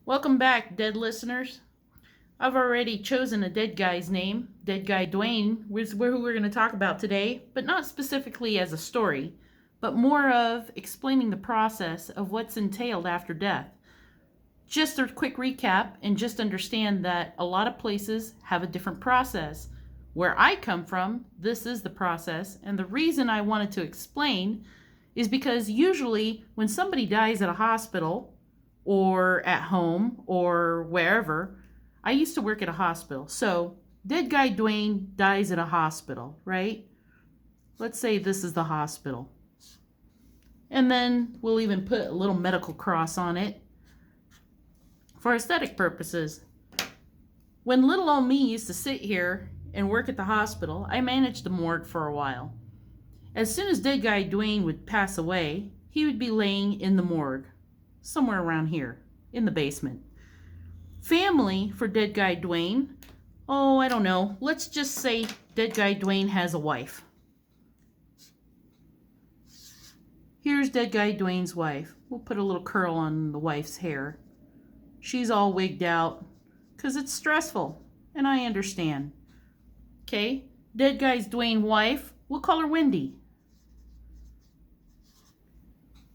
Welcome back, dead listeners. I've already chosen a dead guy's name. Dead guy Dwayne was who we're going to talk about today, but not specifically as a story, but more of explaining the process of what's entailed after death. Just a quick recap, and just understand that a lot of places have a different process. Where I come from, this is the process, and the reason I wanted to explain is because usually when somebody dies at a hospital or at home or wherever, I used to work at a hospital. So, dead guy Dwayne dies at a hospital, right? Let's say this is the hospital. And then we'll even put a little medical cross on it for aesthetic purposes. When little old me used to sit here and work at the hospital, I managed the morgue for a while. As soon as dead guy Dwayne would pass away, he would be laying in the morgue, somewhere around here, in the basement. Family for dead guy Dwayne, I don't know, let's just say dead guy Dwayne has a wife. Here's dead guy Dwayne's wife. We'll put a little curl on the wife's hair. She's all wigged out because it's stressful, and I understand. Okay, dead guy's Dwayne's wife, we'll call her Wendy.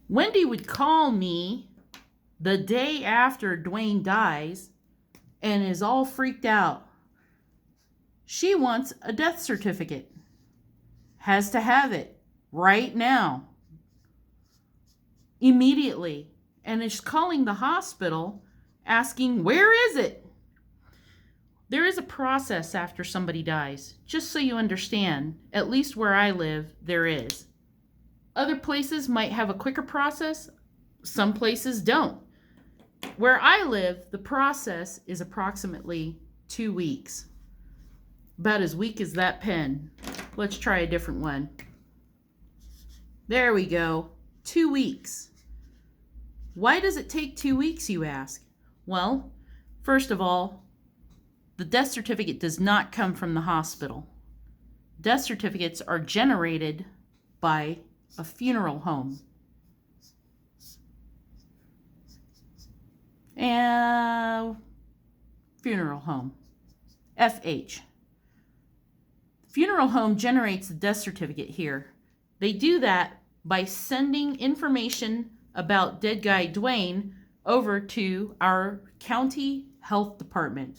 Wendy would call me the day after Dwayne dies and is all freaked out. She wants a death certificate. Has to have it right now. Immediately. And is calling the hospital asking, where is it? There is a process after somebody dies. Just so you understand, at least where I live, there is. Other places might have a quicker process. Some places don't. Where I live, the process is approximately 2 weeks. About as weak as that pen. Let's try a different one. There we go. 2 weeks. Why does it take 2 weeks, you ask? Well, first of all, the death certificate does not come from the hospital. Death certificates are generated by a funeral home. Funeral home. FH. Funeral home generates the death certificate here. They do that by sending information about dead guy Dwayne over to our county health department.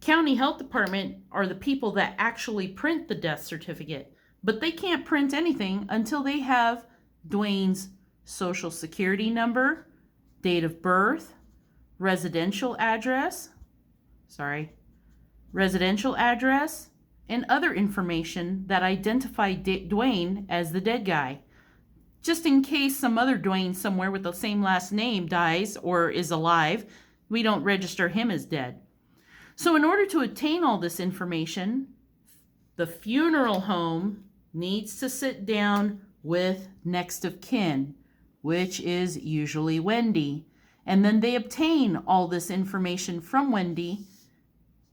County health department are the people that actually print the death certificate, but they can't print anything until they have Dwayne's social security number, date of birth, residential address, and other information that identify Dwayne as the dead guy. Just in case some other Dwayne somewhere with the same last name dies or is alive, we don't register him as dead. So in order to obtain all this information, the funeral home needs to sit down with next of kin, which is usually Wendy. And then they obtain all this information from Wendy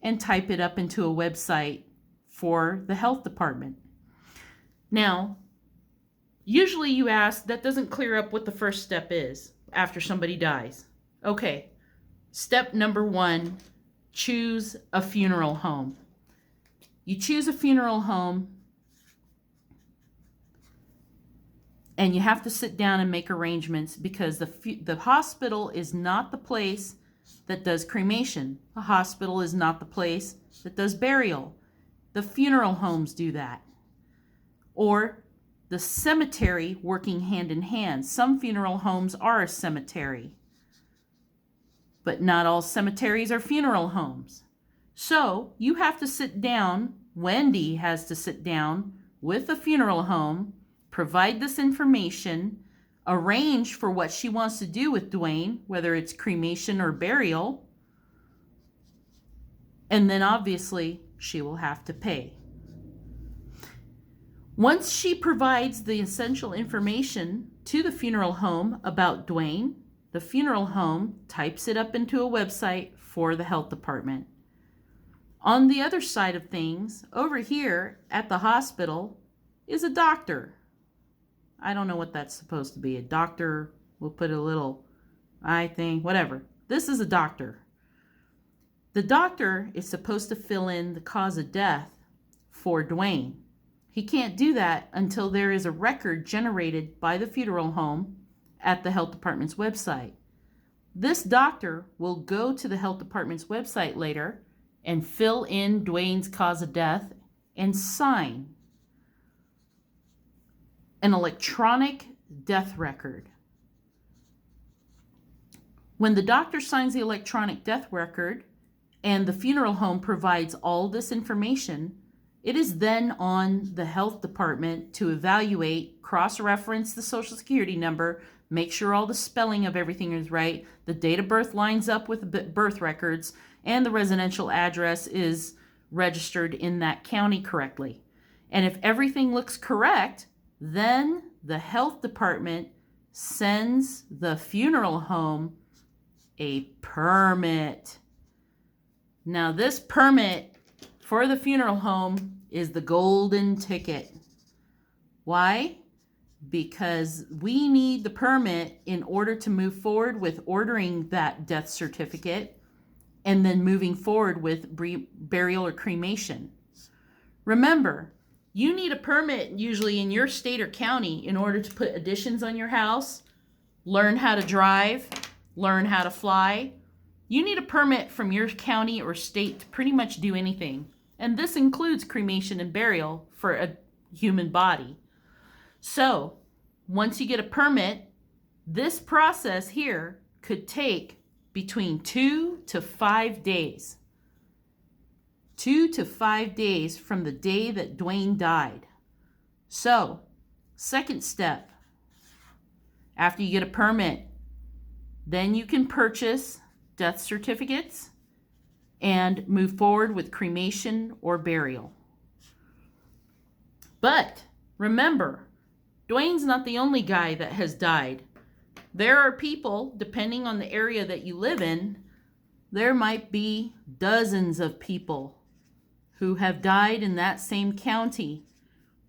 and type it up into a website for the health department. Now, usually you ask, that doesn't clear up what the first step is after somebody dies. Okay, step number 1, choose a funeral home. You choose a funeral home, and you have to sit down and make arrangements because the hospital is not the place that does cremation. The hospital is not the place that does burial. The funeral homes do that. Or the cemetery working hand in hand. Some funeral homes are a cemetery, but not all cemeteries are funeral homes. So you have to sit down, Wendy has to sit down with the funeral home, provide this information, arrange for what she wants to do with Dwayne, whether it's cremation or burial, and then obviously she will have to pay. Once she provides the essential information to the funeral home about Dwayne, the funeral home types it up into a website for the health department. On the other side of things, over here at the hospital, is a doctor. I don't know what that's supposed to be. A doctor will put a little eye thing, whatever. This is a doctor. The doctor is supposed to fill in the cause of death for Dwayne. He can't do that until there is a record generated by the funeral home at the health department's website. This doctor will go to the health department's website later and fill in Dwayne's cause of death and sign an electronic death record. When the doctor signs the electronic death record and the funeral home provides all this information, it is then on the health department to evaluate, cross-reference the social security number, make sure all the spelling of everything is right, the date of birth lines up with the birth records, and the residential address is registered in that county correctly. And if everything looks correct, then the health department sends the funeral home a permit. Now, this permit for the funeral home is the golden ticket. Why? Because we need the permit in order to move forward with ordering that death certificate and then moving forward with burial or cremation. Remember, you need a permit usually in your state or county in order to put additions on your house, learn how to drive, learn how to fly. You need a permit from your county or state to pretty much do anything. And this includes cremation and burial for a human body. So, once you get a permit, this process here could take between 2 to 5 days. 2 to 5 days from the day that Dwayne died. So, second step, after you get a permit, then you can purchase death certificates and move forward with cremation or burial. But remember, Dwayne's not the only guy that has died. There are people, depending on the area that you live in, there might be dozens of people who have died in that same county.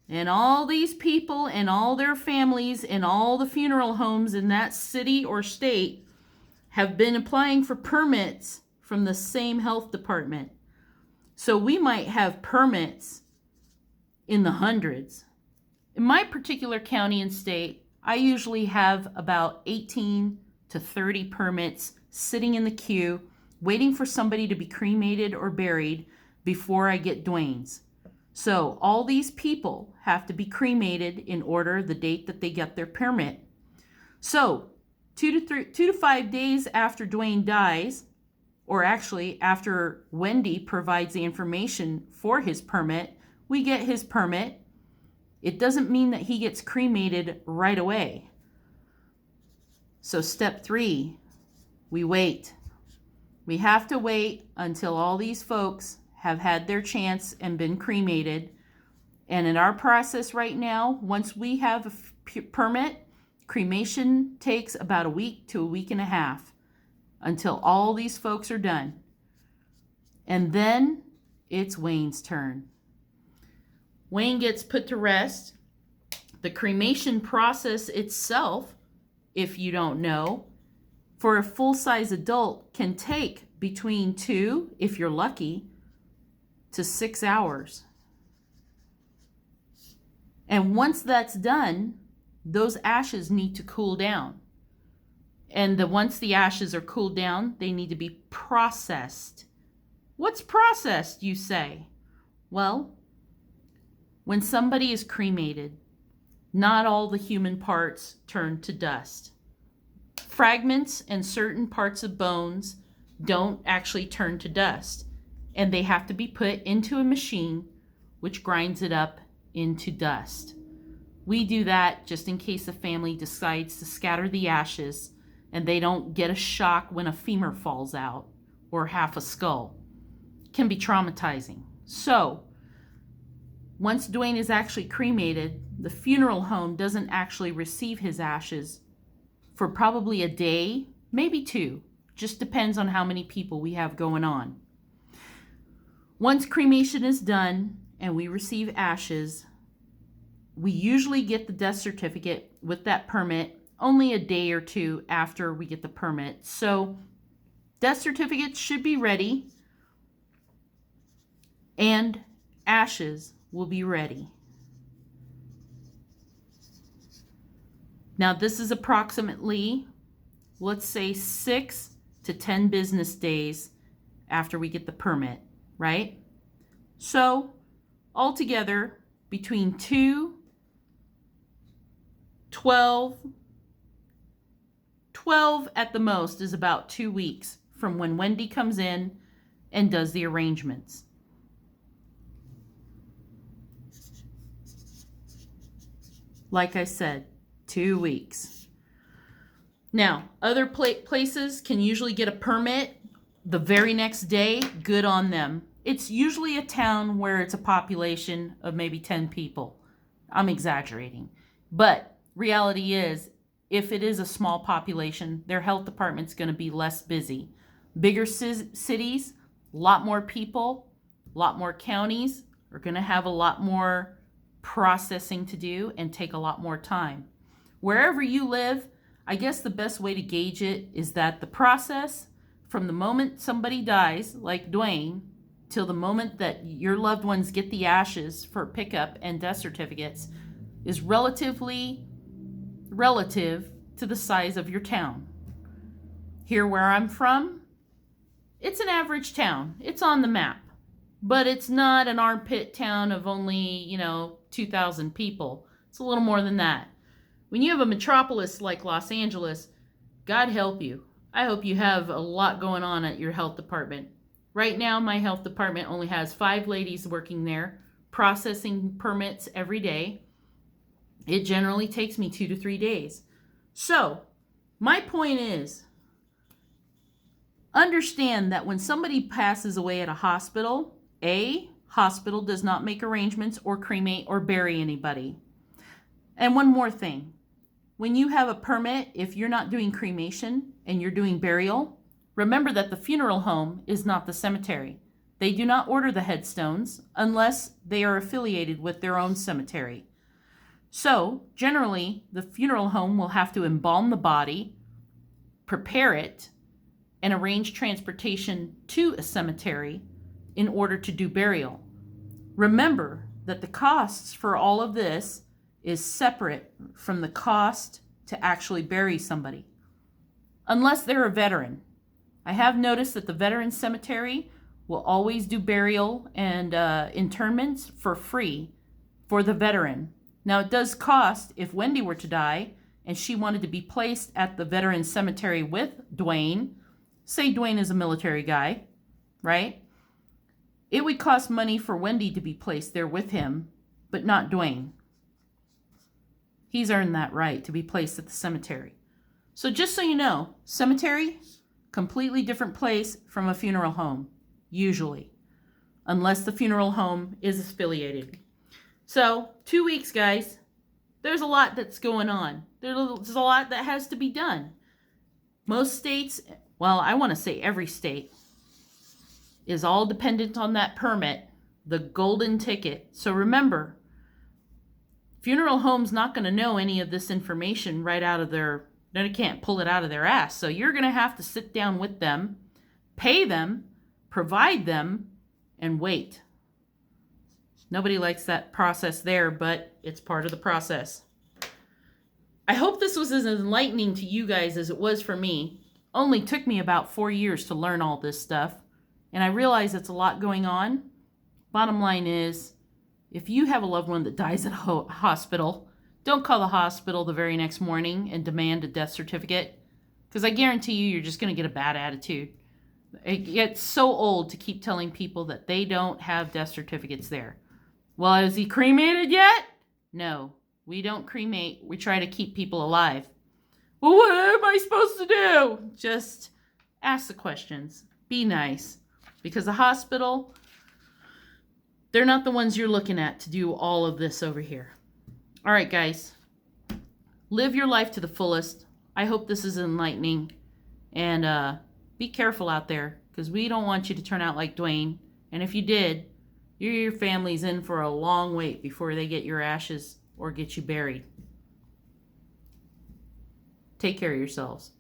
And all these people and all their families and all the funeral homes in that city or state have been applying for permits from the same health department. So we might have permits in the hundreds. In my particular county and state, I usually have about 18 to 30 permits sitting in the queue, waiting for somebody to be cremated or buried before I get Dwayne's. So all these people have to be cremated in order the date that they get their permit. So 2 to 5 days after Dwayne dies, or actually after Wendy provides the information for his permit, we get his permit. It doesn't mean that he gets cremated right away. So step 3, we wait. We have to wait until all these folks have had their chance and been cremated. And in our process right now, once we have a permit, cremation takes about a week to a week and a half until all these folks are done. And then it's Wayne's turn. Wayne gets put to rest. The cremation process itself, if you don't know, for a full-size adult can take between 2, if you're lucky, to 6 hours. And once that's done, those ashes need to cool down. And once the ashes are cooled down, they need to be processed. What's processed, you say? Well, when somebody is cremated, not all the human parts turn to dust. Fragments and certain parts of bones don't actually turn to dust, and they have to be put into a machine which grinds it up into dust. We do that just in case the family decides to scatter the ashes and they don't get a shock when a femur falls out or half a skull. It can be traumatizing. So, once Dwayne is actually cremated, the funeral home doesn't actually receive his ashes for probably a day, maybe 2. Just depends on how many people we have going on. Once cremation is done and we receive ashes, we usually get the death certificate with that permit only a day or two after we get the permit. So death certificates should be ready and ashes will be ready. Now this is approximately, let's say 6 to 10 business days after we get the permit, right? So altogether between 12 at the most is about 2 weeks from when Wendy comes in and does the arrangements. Like I said, 2 weeks. Now, other places can usually get a permit the very next day. Good on them. It's usually a town where it's a population of maybe 10 people. I'm exaggerating. But reality is, if it is a small population, their health department's going to be less busy. Bigger cities, a lot more people, a lot more counties are going to have a lot more processing to do and take a lot more time. Wherever you live, I guess the best way to gauge it is that the process from the moment somebody dies, like Dwayne, till the moment that your loved ones get the ashes for pickup and death certificates is relative to the size of your town. Here where I'm from, it's an average town. It's on the map, but it's not an armpit town of only, 2,000 people. It's a little more than that. When you have a metropolis like Los Angeles, God help you. I hope you have a lot going on at your health department. Right now, my health department only has 5 ladies working there, processing permits every day. It generally takes me 2 to 3 days. So, my point is, understand that when somebody passes away at a hospital, hospital does not make arrangements or cremate or bury anybody. And one more thing. When you have a permit, if you're not doing cremation and you're doing burial, remember that the funeral home is not the cemetery. They do not order the headstones unless they are affiliated with their own cemetery. So, generally, the funeral home will have to embalm the body, prepare it, and arrange transportation to a cemetery in order to do burial. Remember that the costs for all of this is separate from the cost to actually bury somebody, unless they're a veteran. I have noticed that the veteran cemetery will always do burial and interments for free for the veteran. Now, it does cost, if Wendy were to die and she wanted to be placed at the veteran cemetery with Dwayne, say Dwayne is a military guy, right? It would cost money for Wendy to be placed there with him, but not Dwayne. He's earned that right to be placed at the cemetery. So just so you know, cemetery, completely different place from a funeral home, usually, unless the funeral home is affiliated. So 2 weeks, guys. There's a lot that's going on. There's a lot that has to be done. Most states, well, I want to say every state, is all dependent on that permit, the golden ticket. So remember, funeral home's not going to know any of this information right out of their, they can't pull it out of their ass. So you're going to have to sit down with them, pay them, provide them, and wait. Nobody likes that process there, but it's part of the process. I hope this was as enlightening to you guys as it was for me. Only took me about 4 years to learn all this stuff, and I realize it's a lot going on. Bottom line is, if you have a loved one that dies at a hospital, don't call the hospital the very next morning and demand a death certificate, because I guarantee you're just going to get a bad attitude. It gets so old to keep telling people that they don't have death certificates there. Well, is he cremated yet? No, we don't cremate. We try to keep people alive. Well, what am I supposed to do? Just ask the questions. Be nice. Because the hospital, they're not the ones you're looking at to do all of this over here. All right, guys. Live your life to the fullest. I hope this is enlightening. And be careful out there, because we don't want you to turn out like Dwayne. And if you did, your family's in for a long wait before they get your ashes or get you buried. Take care of yourselves.